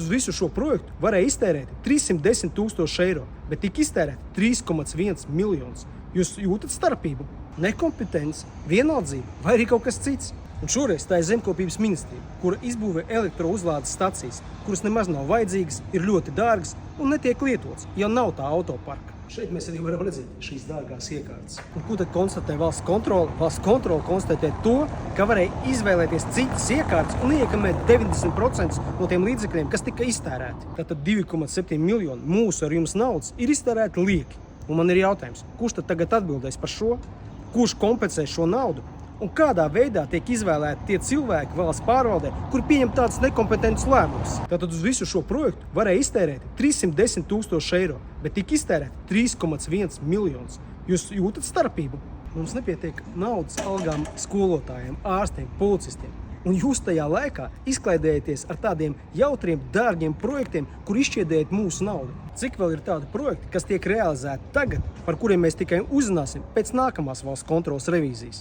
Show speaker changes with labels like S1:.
S1: Uz visu šo projektu varēja iztērēt 310 000 eiro, bet tika iztērēt 3,1 miljonus. Jūs jūtat starpību? Nekompetence, vienaldzība vai arī kaut kas cits? Un šoreiz tā ir Zemkopības ministrija, kura izbūvē elektrouzlādes stacijas, kuras nemaz nav vajadzīgas, ir ļoti dārgas un netiek lietotas, jo nav tā autoparka. Šeit mēs arī varam redzēt šīs dārgās iekārtas. Un ko tad konstatē valsts kontrole? Valsts kontrole konstatē to, ka varēja izvēlēties citas iekārtas un iekamēt 90% no tiem līdzekļiem, kas tika iztērēti. Tātad 2,7 miljoni mūsu ar jums naudas ir iztērēti lieki. Un man ir jautājums, kurš tad tagad atbildēs par šo? Kurš kompensēs šo naudu? Un kādā veidā tiek izvēlēti tie cilvēki valsts pārvaldē, kuri pieņem tādus nekompetentus lēmumus? Tātad uz visu šo projektu varēja iztērēt 310 000 eiro, bet tika iztērēt 3,1 miljonus. Jūs jūtat starpību? Mums nepietiek naudas algām skolotājiem, ārstiem, policistiem. Un jūs tajā laikā izklaidējaties ar tādiem jautriem, dārgiem projektiem, kur izšķiedējat mūsu naudu. Cik vēl ir tādi projekti, kas tiek realizēti tagad, par kuriem mēs tikai uzzināsim pēc nākamās valsts kontroles revīzijas?